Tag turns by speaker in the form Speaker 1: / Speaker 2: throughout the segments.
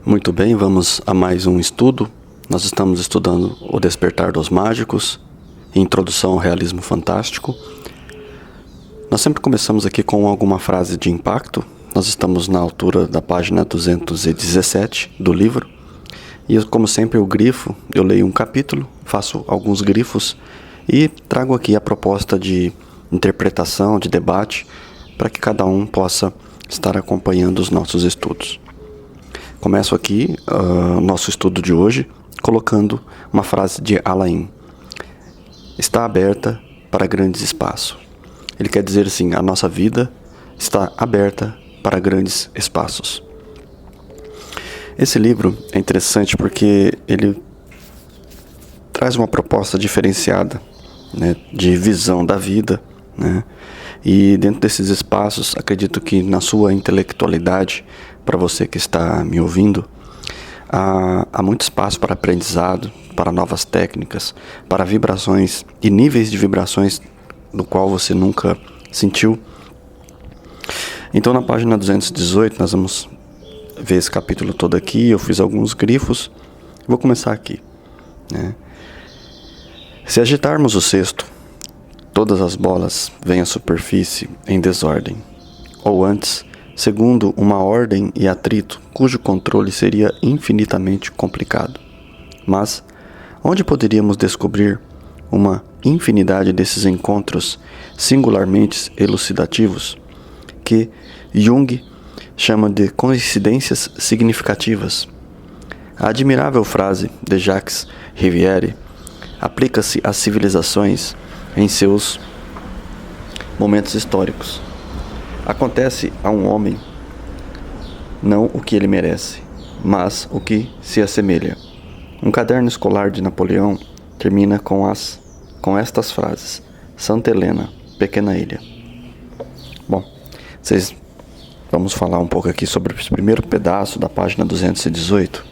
Speaker 1: Muito bem, vamos a mais um estudo. Nós estamos estudando O Despertar dos Mágicos, Introdução ao Realismo Fantástico. Nós sempre começamos aqui com alguma frase de impacto. Nós estamos na altura da página 217 do livro. E como sempre eu grifo, eu leio um capítulo, faço alguns grifos e trago aqui a proposta de interpretação, de debate, para que cada um possa estar acompanhando os nossos estudos. Começo aqui o nosso estudo de hoje colocando uma frase de Alain. Está aberta para grandes espaços. Ele quer dizer assim, a nossa vida está aberta para grandes espaços. Esse livro é interessante porque ele traz uma proposta diferenciada, né, de visão da vida, né? E dentro desses espaços, acredito que na sua intelectualidade, para você que está me ouvindo, há muito espaço para aprendizado, para novas técnicas, para vibrações e níveis de vibrações do qual você nunca sentiu. Então na página 218 nós vamos ver esse capítulo todo aqui. Eu fiz alguns grifos, vou começar aqui, né? Se agitarmos o cesto, todas as bolas vêm à superfície em desordem, ou antes, segundo uma ordem e atrito cujo controle seria infinitamente complicado. Mas, onde poderíamos descobrir uma infinidade desses encontros singularmente elucidativos, que Jung chama de coincidências significativas? A admirável frase de Jacques Rivière aplica-se às civilizações em seus momentos históricos. Acontece a um homem não o que ele merece, mas o que se assemelha. Um caderno escolar de Napoleão termina com estas frases: Santa Helena, pequena ilha. Bom, vamos falar um pouco aqui sobre esse primeiro pedaço da página 218.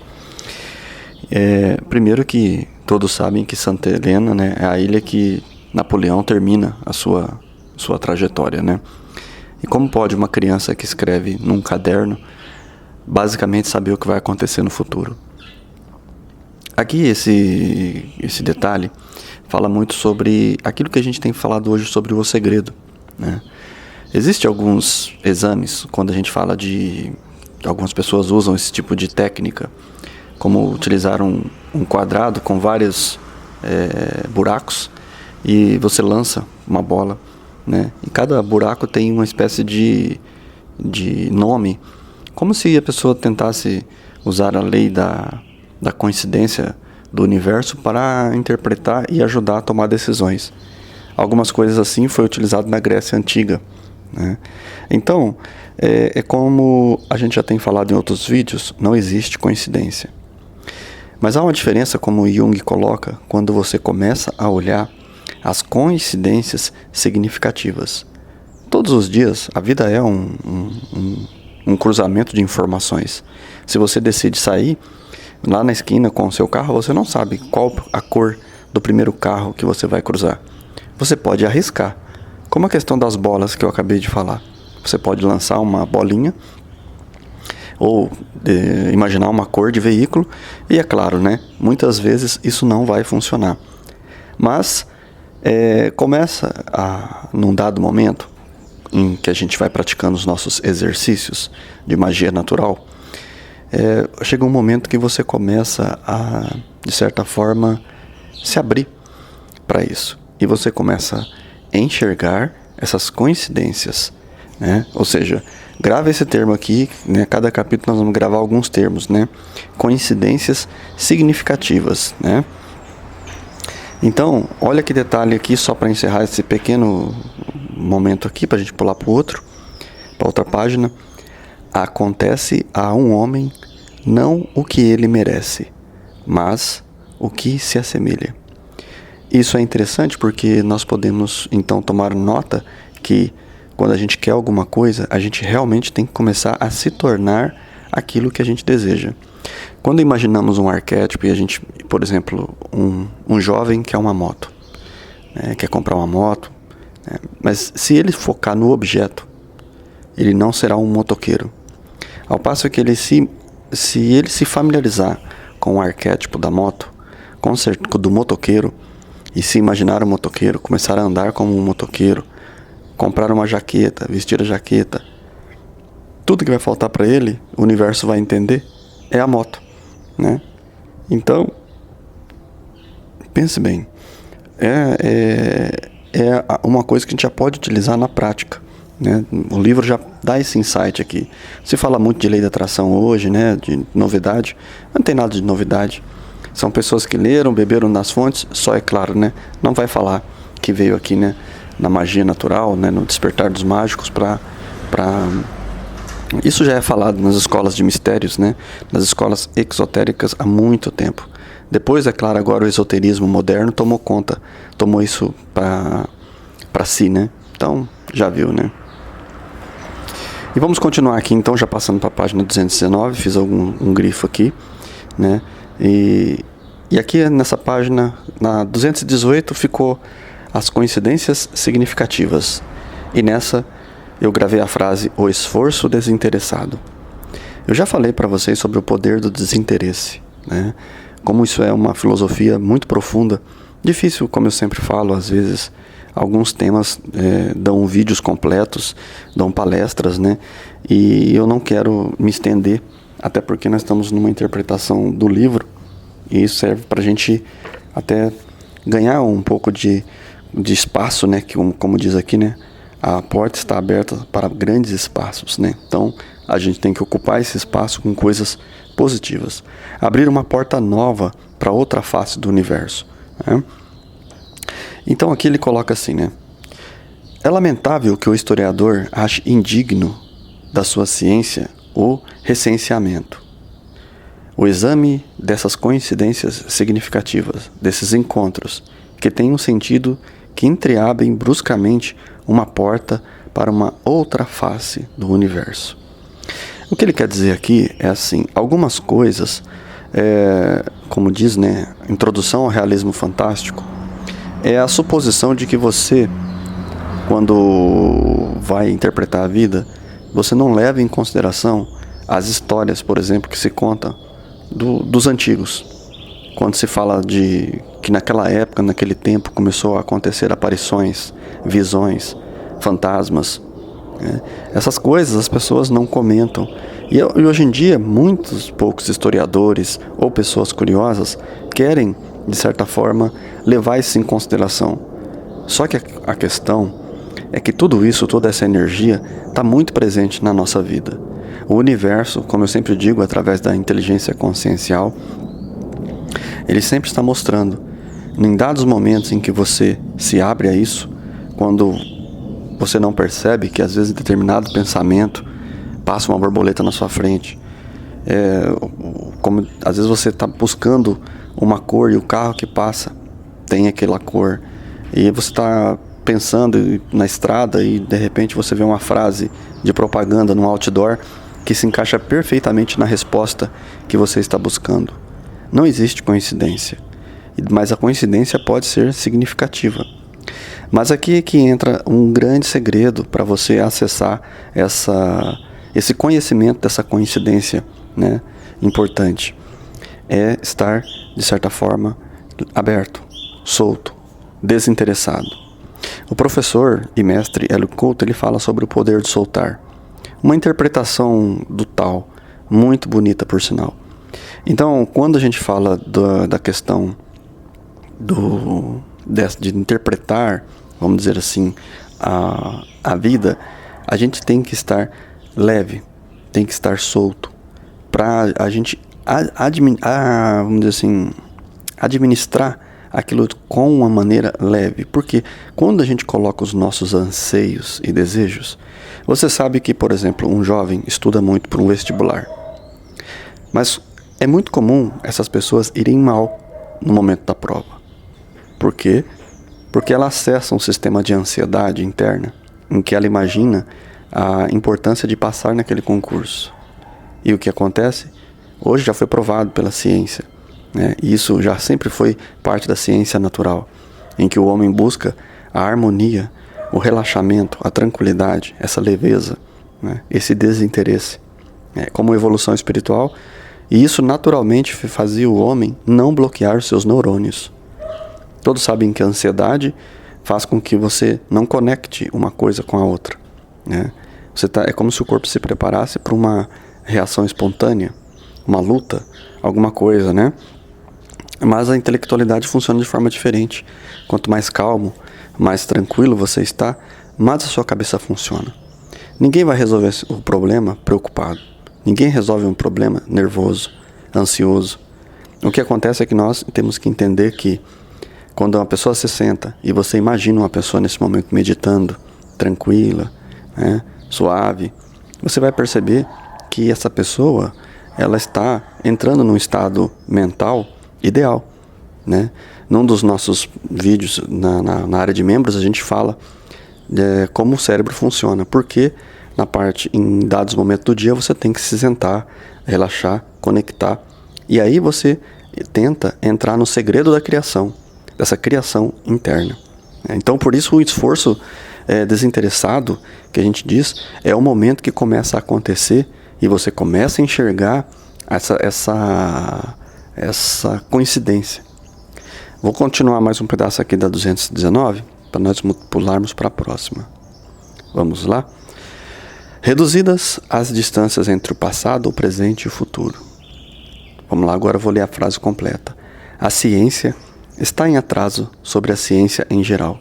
Speaker 1: Primeiro que todos sabem que Santa Helena, né, é a ilha que Napoleão termina a sua trajetória, né? E como pode uma criança que escreve num caderno basicamente saber o que vai acontecer no futuro? Aqui esse detalhe fala muito sobre aquilo que a gente tem falado hoje sobre o segredo, né? Existem alguns exames, quando a gente fala algumas pessoas usam esse tipo de técnica, como utilizar um quadrado com vários buracos, e você lança uma bola, né? E cada buraco tem uma espécie de nome, como se a pessoa tentasse usar a lei da coincidência do universo para interpretar e ajudar a tomar decisões. Algumas coisas assim foi utilizado na Grécia Antiga, né? Então, como a gente já tem falado em outros vídeos, não existe coincidência. Mas há uma diferença, como Jung coloca, quando você começa a olhar as coincidências significativas. Todos os dias, a vida é um cruzamento de informações. Se você decide sair lá na esquina com o seu carro, você não sabe qual a cor do primeiro carro que você vai cruzar. Você pode arriscar, como a questão das bolas que eu acabei de falar. Você pode lançar uma bolinha ou imaginar uma cor de veículo, e é claro, né, muitas vezes isso não vai funcionar. Mas começa num dado momento em que a gente vai praticando os nossos exercícios de magia natural, chega um momento que você começa a, de certa forma, se abrir para isso. E você começa a enxergar essas coincidências, né? Ou seja, grava esse termo aqui, né? Cada capítulo nós vamos gravar alguns termos, né? Coincidências significativas, né? Então, olha que detalhe aqui, só para encerrar esse pequeno momento aqui, para a gente pular para outra página. Acontece a um homem não o que ele merece, mas o que se assemelha. Isso é interessante porque nós podemos então tomar nota que quando a gente quer alguma coisa, a gente realmente tem que começar a se tornar aquilo que a gente deseja. Quando imaginamos um arquétipo e a gente, por exemplo, um jovem quer uma moto, né, quer comprar uma moto, né, mas se ele focar no objeto, ele não será um motoqueiro. Ao passo que ele se se ele se familiarizar com o arquétipo da moto, do motoqueiro, e se imaginar um motoqueiro, começar a andar como um motoqueiro, comprar uma jaqueta, vestir a jaqueta, tudo que vai faltar para ele, o universo vai entender, é a moto, né? Então, pense bem, é uma coisa que a gente já pode utilizar na prática, né? O livro já dá esse insight aqui. Se fala muito de lei da atração hoje, né? De novidade, não tem nada de novidade. São pessoas que leram, beberam nas fontes, só é claro, né? Não vai falar que veio aqui, né? Na magia natural, né? No despertar dos mágicos Isso já é falado nas escolas de mistérios, né? Nas escolas exotéricas há muito tempo. Depois, é claro, agora o esoterismo moderno tomou isso para si, né? Então, já viu, né? E vamos continuar aqui, então, já passando para a página 219, fiz um grifo aqui, né? E aqui nessa página, na 218, ficou as coincidências significativas. E nessa eu gravei a frase, o esforço desinteressado. Eu já falei para vocês sobre o poder do desinteresse, né? Como isso é uma filosofia muito profunda, difícil, como eu sempre falo, às vezes alguns temas dão vídeos completos, dão palestras, né? E eu não quero me estender, até porque nós estamos numa interpretação do livro, e isso serve para a gente até ganhar um pouco de espaço, né? Que, como diz aqui, né? A porta está aberta para grandes espaços, né? Então, a gente tem que ocupar esse espaço com coisas positivas. Abrir uma porta nova para outra face do universo, né? Então, aqui ele coloca assim, né? É lamentável que o historiador ache indigno da sua ciência o recenseamento. O exame dessas coincidências significativas, desses encontros, que têm um sentido que entreabrem bruscamente uma porta para uma outra face do universo. O que ele quer dizer aqui é assim, algumas coisas, como diz, né, Introdução ao Realismo Fantástico, é a suposição de que você, quando vai interpretar a vida, você não leva em consideração as histórias, por exemplo, que se contam dos antigos. Quando se fala de que naquela época, naquele tempo, começou a acontecer aparições, visões, fantasmas, né? Essas coisas as pessoas não comentam. E hoje em dia, poucos historiadores ou pessoas curiosas querem, de certa forma, levar isso em consideração. Só que a questão é que tudo isso, toda essa energia, está muito presente na nossa vida. O universo, como eu sempre digo, através da inteligência consciencial, ele sempre está mostrando, em dados momentos em que você se abre a isso, quando você não percebe que às vezes determinado pensamento passa uma borboleta na sua frente, como às vezes você está buscando uma cor e o carro que passa tem aquela cor, e você está pensando na estrada e de repente você vê uma frase de propaganda no outdoor que se encaixa perfeitamente na resposta que você está buscando. Não existe coincidência, mas a coincidência pode ser significativa. Mas aqui é que entra um grande segredo para você acessar esse conhecimento dessa coincidência, né, importante. É estar, de certa forma, aberto, solto, desinteressado. O professor e mestre Hélio Couto, ele fala sobre o poder de soltar. Uma interpretação do tal, muito bonita por sinal. Então, quando a gente fala da questão de interpretar, vamos dizer assim, a vida, a gente tem que estar leve, tem que estar solto, para a gente vamos dizer assim, administrar aquilo com uma maneira leve. Porque quando a gente coloca os nossos anseios e desejos, você sabe que, por exemplo, um jovem estuda muito para um vestibular, mas é muito comum essas pessoas irem mal no momento da prova. Por quê? Porque ela acessa um sistema de ansiedade interna em que ela imagina a importância de passar naquele concurso. E o que acontece? Hoje já foi provado pela ciência, né? E isso já sempre foi parte da ciência natural, em que o homem busca a harmonia, o relaxamento, a tranquilidade, essa leveza, né? Esse desinteresse. Como evolução espiritual, E isso naturalmente fazia o homem não bloquear os seus neurônios. Todos sabem que a ansiedade faz com que você não conecte uma coisa com a outra, né? É como se o corpo se preparasse para uma reação espontânea, uma luta, alguma coisa, né? Mas a intelectualidade funciona de forma diferente. Quanto mais calmo, mais tranquilo você está, mais a sua cabeça funciona. Ninguém vai resolver o problema preocupado. Ninguém resolve um problema nervoso, ansioso. O que acontece é que nós temos que entender que quando uma pessoa se senta e você imagina uma pessoa nesse momento meditando, tranquila, né, suave, você vai perceber que essa pessoa, ela está entrando num estado mental ideal, né? Num dos nossos vídeos na área de membros, a gente fala como o cérebro funciona, porque em dados momentos do dia você tem que se sentar, relaxar, conectar, e aí você tenta entrar no segredo da criação, dessa criação interna. Então, por isso o esforço desinteressado, que a gente diz, é o momento que começa a acontecer e você começa a enxergar essa coincidência. Vou continuar mais um pedaço aqui da 219, para nós pularmos para a próxima. Vamos lá? Reduzidas as distâncias entre o passado, o presente e o futuro. Vamos lá, agora eu vou ler a frase completa. A ciência está em atraso sobre a ciência em geral,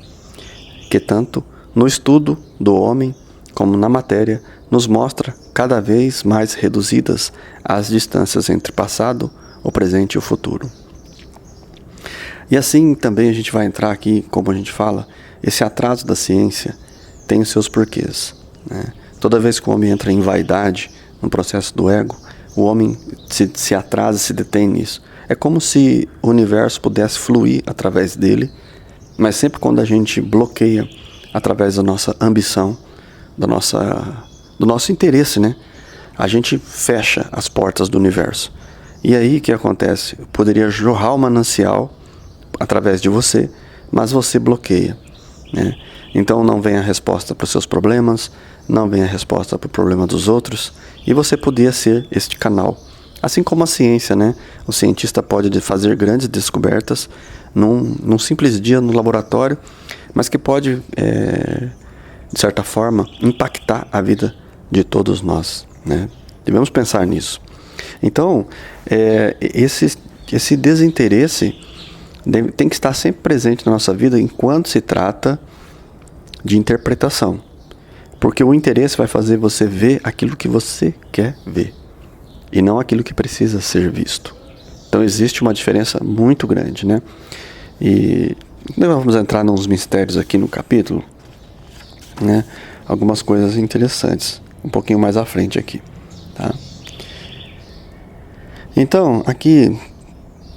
Speaker 1: que tanto no estudo do homem como na matéria nos mostra cada vez mais reduzidas as distâncias entre o passado, o presente e o futuro. E assim também a gente vai entrar aqui, como a gente fala, esse atraso da ciência tem os seus porquês, né? Toda vez que o homem entra em vaidade, no processo do ego, o homem se atrasa, se detém nisso. É como se o universo pudesse fluir através dele, mas sempre quando a gente bloqueia através da nossa ambição, do nosso interesse, né? A gente fecha as portas do universo. E aí o que acontece? Poderia jorrar o manancial através de você, mas você bloqueia, né? Então não vem a resposta para os seus problemas, não vem a resposta para o problema dos outros, e você podia ser este canal. Assim como a ciência, né? O cientista pode fazer grandes descobertas num simples dia no laboratório, mas que pode, de certa forma, impactar a vida de todos nós, né? Devemos pensar nisso. Então, esse desinteresse tem que estar sempre presente na nossa vida enquanto se trata de interpretação. Porque o interesse vai fazer você ver aquilo que você quer ver e não aquilo que precisa ser visto. Então existe uma diferença muito grande, né? E nós vamos entrar nos mistérios aqui no capítulo, né? Algumas coisas interessantes, um pouquinho mais à frente aqui, tá? Então, aqui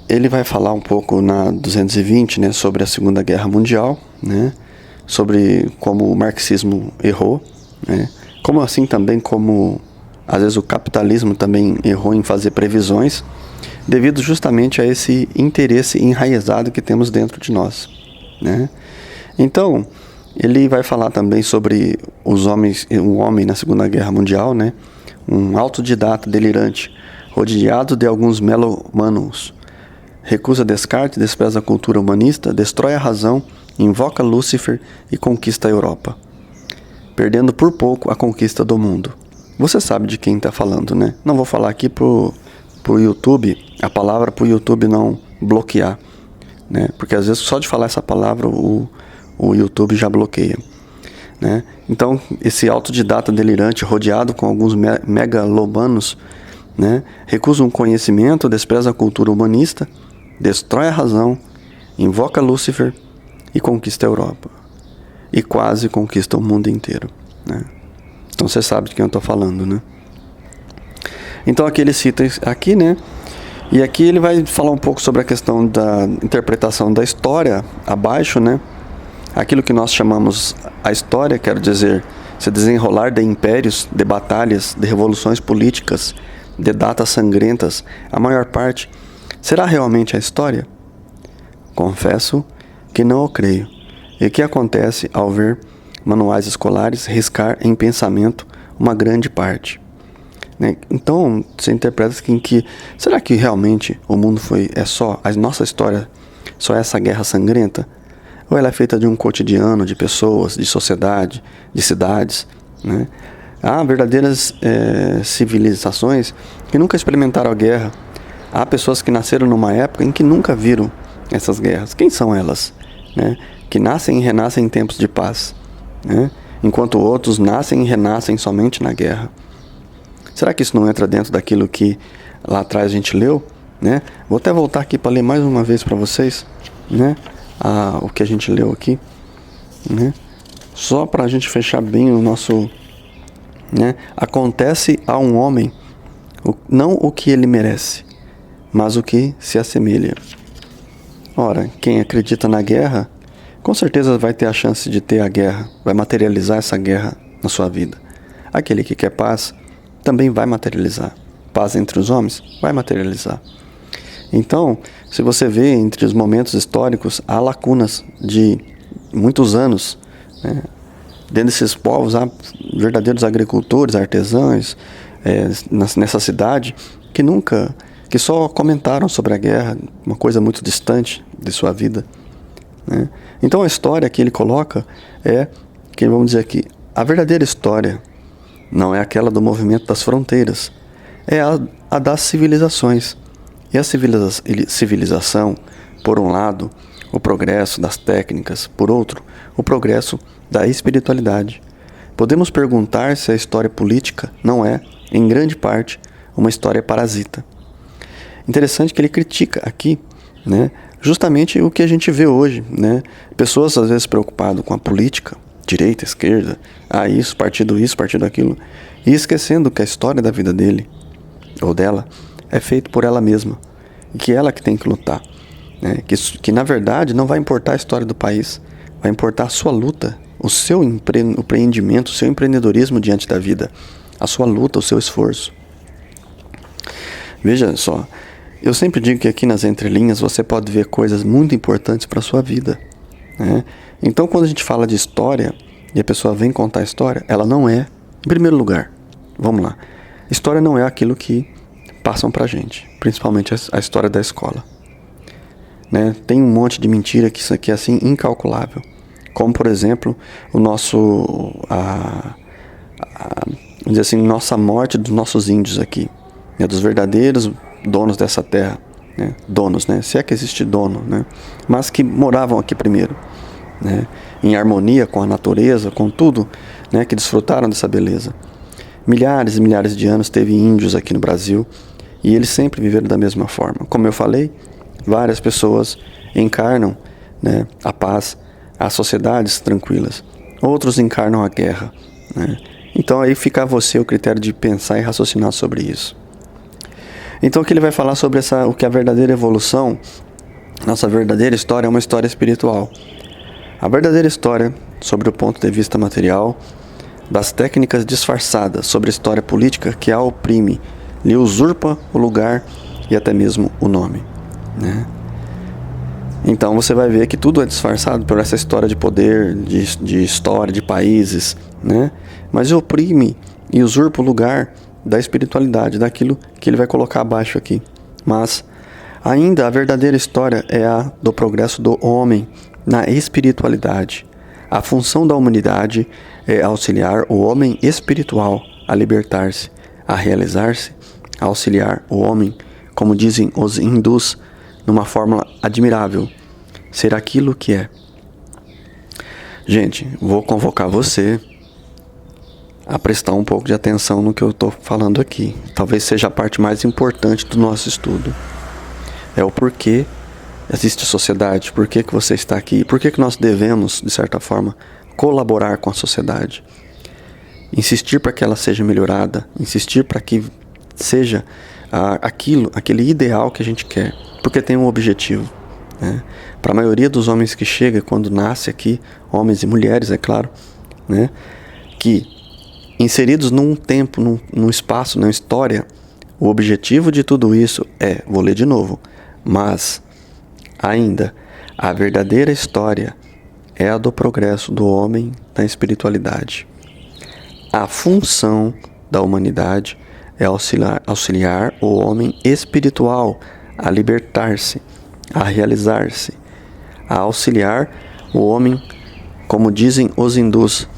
Speaker 1: ele vai falar um pouco na 220, né, sobre a Segunda Guerra Mundial, né? Sobre como o marxismo errou, né? Como assim também como às vezes o capitalismo também errou em fazer previsões, devido justamente a esse interesse enraizado que temos dentro de nós, né? Então, ele vai falar também sobre um homem na Segunda Guerra Mundial, né? Um autodidata delirante, rodeado de alguns melomanos. Recusa Descartes, despreza a cultura humanista, destrói a razão, invoca Lúcifer e conquista a Europa, perdendo por pouco a conquista do mundo. Você sabe de quem está falando, né? Não vou falar aqui pro YouTube, a palavra pro YouTube não bloquear, né? Porque às vezes só de falar essa palavra o YouTube já bloqueia, né? Então, esse autodidata delirante, rodeado com alguns megalomanos, né? Recusa um conhecimento, despreza a cultura humanista, destrói a razão, invoca Lúcifer e conquista a Europa. E quase conquista o mundo inteiro, né? Então você sabe de quem eu estou falando, né? Então aqui ele cita aqui, né? E aqui ele vai falar um pouco sobre a questão da interpretação da história abaixo, né? Aquilo que nós chamamos a história, quero dizer, se desenrolar de impérios, de batalhas, de revoluções políticas, de datas sangrentas, a maior parte, será realmente a história? Confesso que não o creio. E o que acontece ao ver manuais escolares riscar em pensamento uma grande parte? né? Então, você interpreta que será que realmente o mundo a nossa história só é essa guerra sangrenta? Ou ela é feita de um cotidiano, de pessoas, de sociedade, de cidades, né? Há verdadeiras civilizações que nunca experimentaram a guerra. Há pessoas que nasceram numa época em que nunca viram essas guerras. Quem são elas? Né? Que nascem e renascem em tempos de paz, né? Enquanto outros nascem e renascem somente na guerra. Será que isso não entra dentro daquilo que lá atrás a gente leu, né? Vou até voltar aqui para ler mais uma vez para vocês, né? O que a gente leu aqui, né? Só para a gente fechar bem o nosso, né? Acontece a um homem não o que ele merece, mas o que se assemelha. Ora, quem acredita na guerra, com certeza vai ter a chance de ter a guerra, vai materializar essa guerra na sua vida. Aquele que quer paz também vai materializar. Paz entre os homens vai materializar. Então, se você vê entre os momentos históricos, há lacunas de muitos anos, né? Dentro desses povos há verdadeiros agricultores, artesãos, nessa cidade, que só comentaram sobre a guerra, uma coisa muito distante de sua vida, né? Então a história que ele coloca que vamos dizer aqui, a verdadeira história não é aquela do movimento das fronteiras, é a das civilizações. E a civilização, por um lado, o progresso das técnicas, por outro, o progresso da espiritualidade. Podemos perguntar se a história política não é, em grande parte, uma história parasita. Interessante que ele critica aqui, né, justamente o que a gente vê hoje, né? Pessoas às vezes preocupadas com a política, direita, esquerda, isso, partido aquilo, e esquecendo que a história da vida dele, ou dela, é feita por ela mesma, e que ela que tem que lutar, né? Que na verdade não vai importar a história do país, vai importar a sua luta, o seu empreendimento, o seu empreendedorismo diante da vida, a sua luta, o seu esforço. Veja só, eu sempre digo que aqui nas entrelinhas você pode ver coisas muito importantes para a sua vida, né? Então quando a gente fala de história, e a pessoa vem contar a história, ela não é, em primeiro lugar, vamos lá, história não é aquilo que passam pra gente, principalmente a história da escola, né? Tem um monte de mentira que isso aqui é assim incalculável, como por exemplo o nosso vamos dizer assim, nossa morte dos nossos índios aqui, né? Dos verdadeiros donos dessa terra, né? Donos, né? Se é que existe dono, né? Mas que moravam aqui primeiro, né? Em harmonia com a natureza, com tudo, né? Que desfrutaram dessa beleza. Milhares e milhares de anos teve índios aqui no Brasil e eles sempre viveram da mesma forma. Como eu falei, várias pessoas encarnam, né, a paz, as sociedades tranquilas. Outros encarnam a guerra, né? Então aí fica a você o critério de pensar e raciocinar sobre isso. Então aqui ele vai falar sobre o que é a verdadeira evolução, nossa verdadeira história é uma história espiritual. A verdadeira história, sobre o ponto de vista material, das técnicas disfarçadas sobre a história política que a oprime, lhe usurpa o lugar e até mesmo o nome, né? Então você vai ver que tudo é disfarçado por essa história de poder, de história, de países, né? Mas oprime e usurpa o lugar da espiritualidade, daquilo que ele vai colocar abaixo aqui. Mas ainda a verdadeira história é a do progresso do homem na espiritualidade. A função da humanidade é auxiliar o homem espiritual a libertar-se, a realizar-se, a auxiliar o homem, como dizem os hindus, numa fórmula admirável, ser aquilo que é. Gente, vou convocar você a prestar um pouco de atenção no que eu estou falando aqui. Talvez seja a parte mais importante do nosso estudo. É o porquê existe sociedade, por que você está aqui, por que nós devemos, de certa forma, colaborar com a sociedade. Insistir para que ela seja melhorada, insistir para que seja aquele ideal que a gente quer, porque tem um objetivo, né? Para a maioria dos homens que chega quando nasce aqui, homens e mulheres, é claro, né? Que inseridos num tempo, num espaço, numa história, o objetivo de tudo isso vou ler de novo, mas ainda a verdadeira história é a do progresso do homem na espiritualidade. A função da humanidade é auxiliar o homem espiritual a libertar-se, a realizar-se, a auxiliar o homem, como dizem os hindus,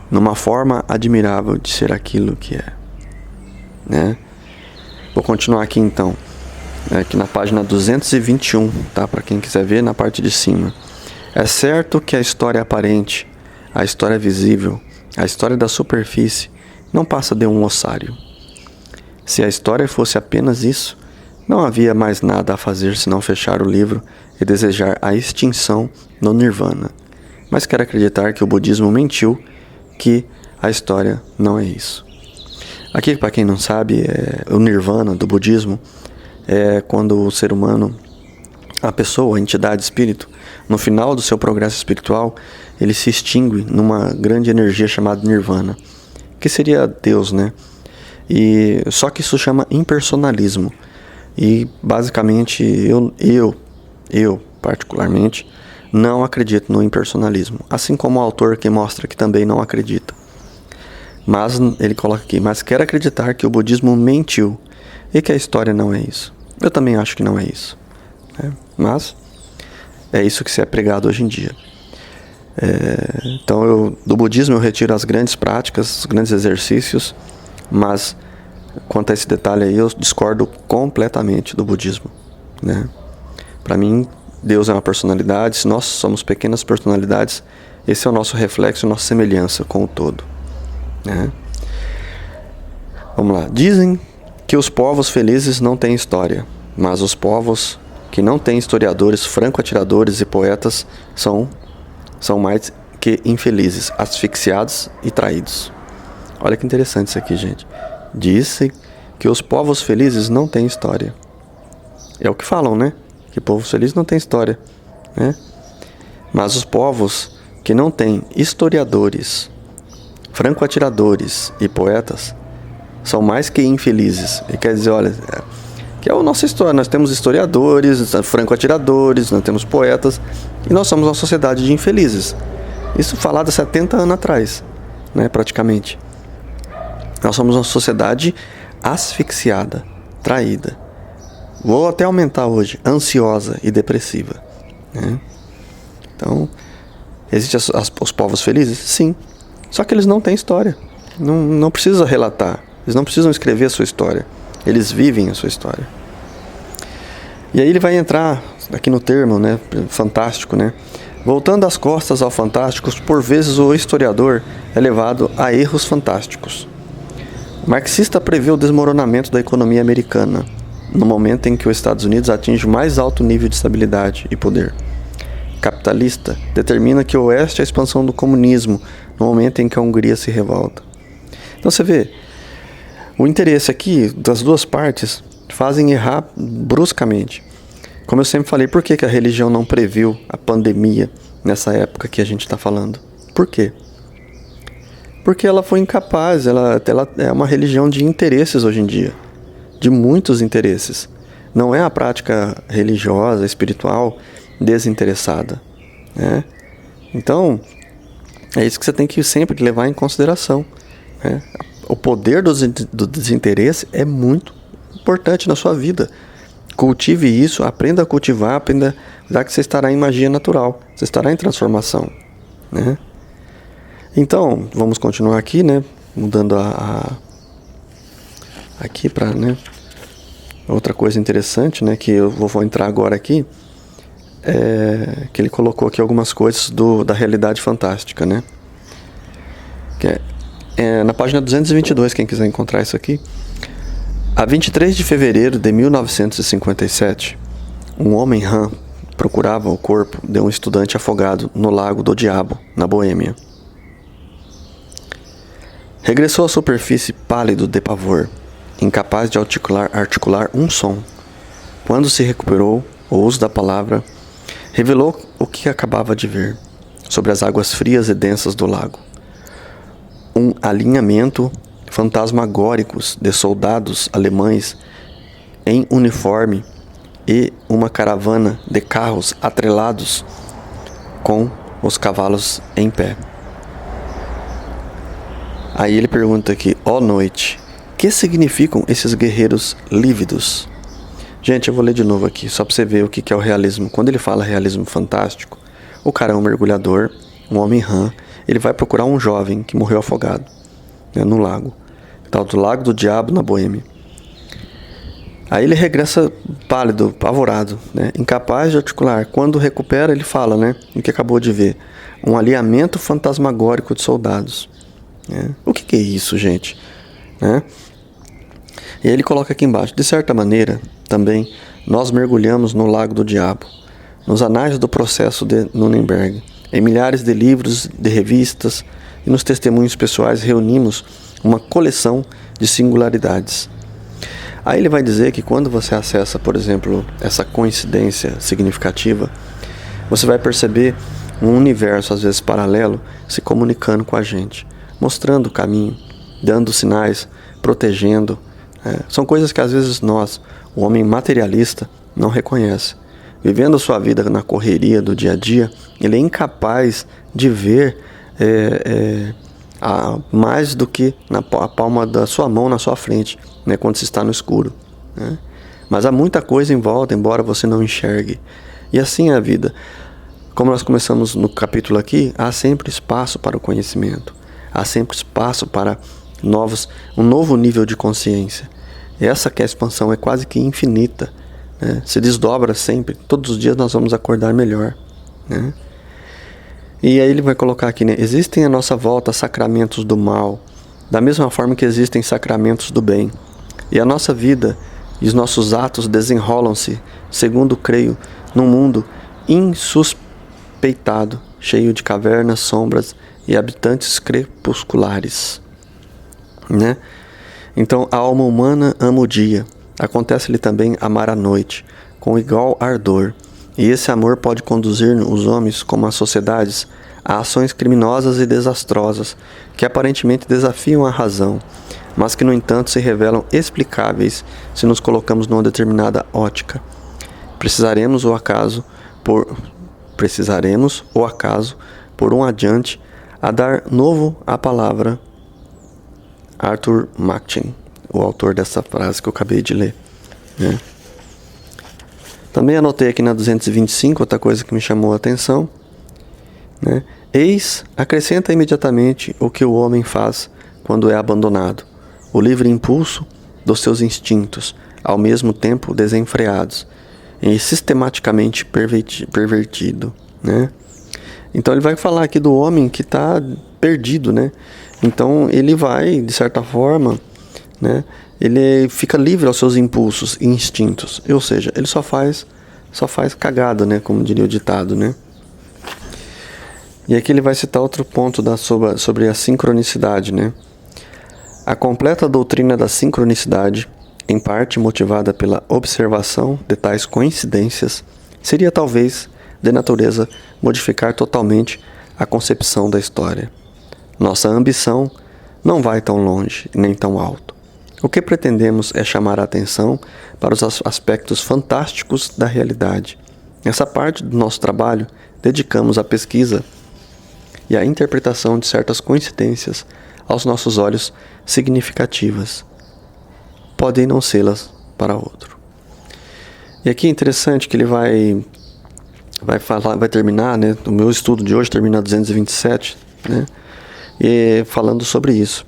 Speaker 1: numa forma admirável de ser aquilo que é, né? Vou continuar aqui então, aqui na página 221, tá? Para quem quiser ver, na parte de cima. É certo que a história aparente, a história visível, a história da superfície, não passa de um ossário. Se a história fosse apenas isso, não havia mais nada a fazer senão fechar o livro e desejar a extinção no Nirvana. Mas quero acreditar que o budismo mentiu, que a história não é isso. Aqui, para quem não sabe, o Nirvana do budismo é quando o ser humano, a pessoa, a entidade, espírito, no final do seu progresso espiritual, ele se extingue numa grande energia chamada Nirvana, que seria Deus, né? E só que isso chama impersonalismo. E basicamente eu particularmente não acredito no impersonalismo, assim como o autor que mostra que também não acredita. Mas ele coloca aqui, mas quero acreditar que o budismo mentiu e que a história não é isso. Eu também acho que não é isso, né? Mas é isso que se é pregado hoje em dia. Então do budismo eu retiro as grandes práticas, os grandes exercícios, mas quanto a esse detalhe aí eu discordo completamente do budismo, né? Para mim, Deus é uma personalidade, se nós somos pequenas personalidades, esse é o nosso reflexo, nossa semelhança com o todo, né? Vamos lá. Dizem que os povos felizes não têm história, mas os povos que não têm historiadores, franco-atiradores e poetas são mais que infelizes, asfixiados e traídos. Olha que interessante isso aqui, gente. Dizem que os povos felizes não têm história. É o que falam, né? Que povos felizes não têm história, né? Mas os povos que não têm historiadores, franco-atiradores e poetas são mais que infelizes. E quer dizer, olha, que é a nossa história. Nós temos historiadores, franco-atiradores, nós temos poetas, e nós somos uma sociedade de infelizes. Isso falado há 70 anos atrás, né, praticamente. Nós somos uma sociedade asfixiada, traída. Vou até aumentar hoje, ansiosa e depressiva, né? Então, existem os povos felizes? Sim. Só que eles não têm história. Não precisa relatar. Eles não precisam escrever a sua história. Eles vivem a sua história. E aí ele vai entrar aqui no termo, né, fantástico, né? Voltando as costas ao fantástico, por vezes o historiador é levado a erros fantásticos. O marxista prevê o desmoronamento da economia americana, no momento em que os Estados Unidos atinge o mais alto nível de estabilidade e poder. Capitalista determina que o Oeste é a expansão do comunismo, no momento em que a Hungria se revolta. Então você vê, o interesse aqui das duas partes fazem errar bruscamente. Como eu sempre falei, por que a religião não previu a pandemia nessa época que a gente está falando? Por quê? Porque ela foi incapaz, ela é uma religião de interesses hoje em dia, de muitos interesses. Não é a prática religiosa, espiritual, desinteressada, né? Então, é isso que você tem que sempre levar em consideração, né? O poder do desinteresse é muito importante na sua vida. Cultive isso, aprenda a cultivar, já que você estará em magia natural, você estará em transformação, né? Então, vamos continuar aqui, né? Mudando aqui para, né? Outra coisa interessante, né? Que eu vou entrar agora aqui, que ele colocou aqui algumas coisas da realidade fantástica, né? Que na página 222, quem quiser encontrar isso aqui. A 23 de fevereiro de 1957, um homem rã procurava o corpo de um estudante afogado no Lago do Diabo, na Boêmia. Regressou à superfície pálido de pavor, incapaz de articular um som. Quando se recuperou, o uso da palavra revelou o que acabava de ver, sobre as águas frias e densas do lago. Um alinhamento fantasmagóricos de soldados alemães em uniforme e uma caravana de carros atrelados com os cavalos em pé. Aí ele pergunta aqui: ó noite, que significam esses guerreiros lívidos? Gente, eu vou ler de novo aqui, só para você ver o que é o realismo. Quando ele fala realismo fantástico, o cara é um mergulhador, um homem rã, ele vai procurar um jovem que morreu afogado, né, no lago. Tal do Lago do Diabo, na Boêmia. Aí ele regressa pálido, apavorado, né, incapaz de articular. Quando recupera, ele fala, né, o que acabou de ver, um alinhamento fantasmagórico de soldados. Né? O que é isso, gente? Né? E aí ele coloca aqui embaixo, de certa maneira, também, nós mergulhamos no Lago do Diabo, nos anais do processo de Nuremberg, em milhares de livros, de revistas e nos testemunhos pessoais reunimos uma coleção de singularidades. Aí ele vai dizer que quando você acessa, por exemplo, essa coincidência significativa, você vai perceber um universo, às vezes paralelo, se comunicando com a gente, mostrando o caminho, dando sinais, protegendo. São coisas que às vezes nós, o homem materialista, não reconhece. Vivendo a sua vida na correria do dia a dia, ele é incapaz de ver mais do que a palma da sua mão na sua frente, né, quando se está no escuro. Né? Mas há muita coisa em volta, embora você não enxergue. E assim é a vida. Como nós começamos no capítulo aqui, há sempre espaço para o conhecimento. Há sempre espaço para um novo nível de consciência. Essa que é a expansão, é quase que infinita. Né? Se desdobra sempre. Todos os dias nós vamos acordar melhor. Né? E aí ele vai colocar aqui, né? Existem à nossa volta sacramentos do mal, da mesma forma que existem sacramentos do bem. E a nossa vida e os nossos atos desenrolam-se, segundo creio, num mundo insuspeitado, cheio de cavernas, sombras e habitantes crepusculares. Né? Então a alma humana ama o dia. Acontece-lhe também amar a noite, com igual ardor. E esse amor pode conduzir os homens, como as sociedades, a ações criminosas e desastrosas, que aparentemente desafiam a razão, mas que, no entanto, se revelam explicáveis se nos colocamos numa determinada ótica. Precisaremos, ou acaso, por um adiante, a dar novo à palavra Arthur Machen, o autor dessa frase que eu acabei de ler. Né? Também anotei aqui na 225, outra coisa que me chamou a atenção. Né? Eis, acrescenta imediatamente o que o homem faz quando é abandonado, o livre impulso dos seus instintos, ao mesmo tempo desenfreados e sistematicamente pervertido. Né? Então ele vai falar aqui do homem que está perdido. Né? Então ele vai, de certa forma, né? Ele fica livre aos seus impulsos e instintos, ou seja, ele só faz cagada, né, como diria o ditado, né? E aqui ele vai citar outro ponto sobre a sincronicidade, né? A completa doutrina da sincronicidade, em parte motivada pela observação de tais coincidências, seria talvez de natureza modificar totalmente a concepção da história. Nossa ambição não vai tão longe nem tão alto. O que pretendemos é chamar a atenção para os aspectos fantásticos da realidade. Essa parte do nosso trabalho dedicamos à pesquisa e à interpretação de certas coincidências aos nossos olhos significativas. Podem não sê-las para outro. E aqui é interessante que ele vai terminar, né? O meu estudo de hoje termina 227, né? E falando sobre isso.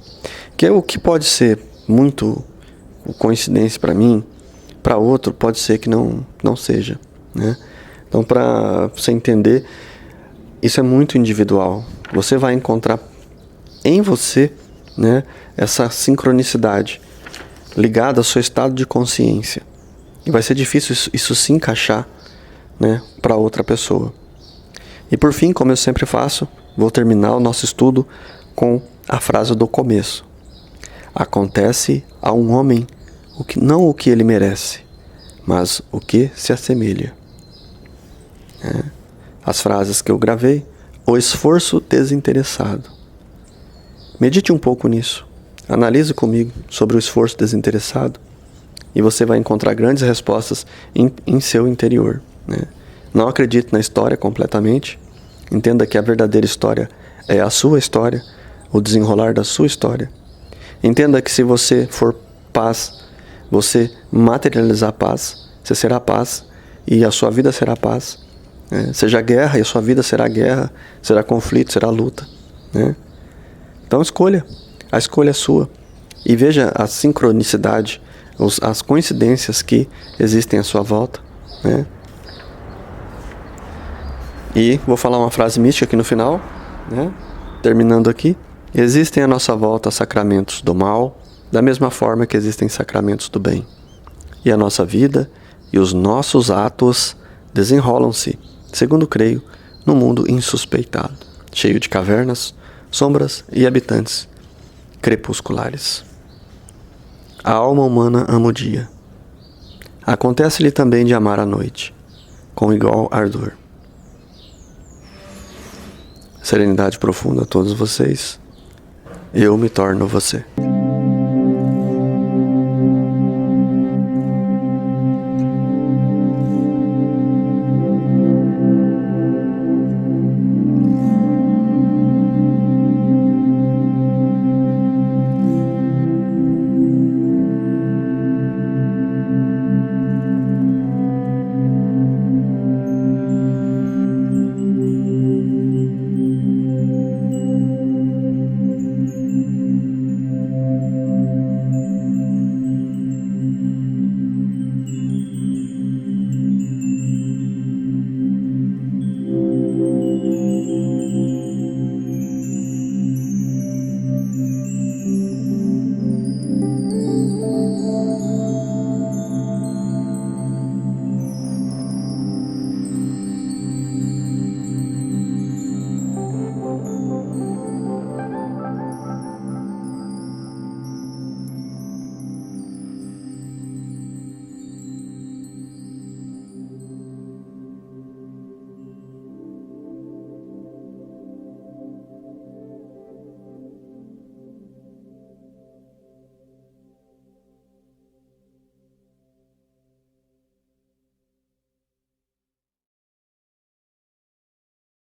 Speaker 1: Que é o que pode ser muito coincidência para mim, para outro pode ser que não seja, né? Então, para você entender, isso é muito individual. Você vai encontrar em você, né, essa sincronicidade ligada ao seu estado de consciência. E vai ser difícil isso se encaixar, né, para outra pessoa. E por fim, como eu sempre faço, vou terminar o nosso estudo com a frase do começo. Acontece a um homem não o que ele merece, mas o que se assemelha. As frases que eu gravei, o esforço desinteressado. Medite um pouco nisso. Analise comigo sobre o esforço desinteressado e você vai encontrar grandes respostas em seu interior. Né? Não acredite na história completamente. Entenda que a verdadeira história é a sua história, o desenrolar da sua história. Entenda que se você for paz, você materializar a paz, você será paz e a sua vida será paz. Seja guerra e a sua vida será guerra, será conflito, será luta. Né? Então escolha, a escolha é sua. E veja a sincronicidade, as coincidências que existem à sua volta. Né? E vou falar uma frase mística aqui no final, né? Terminando aqui. Existem à nossa volta sacramentos do mal, da mesma forma que existem sacramentos do bem. E a nossa vida e os nossos atos desenrolam-se, segundo creio, num mundo insuspeitado, cheio de cavernas, sombras e habitantes crepusculares. A alma humana ama o dia. Acontece-lhe também de amar a noite, com igual ardor. Serenidade profunda a todos vocês. Eu me torno você.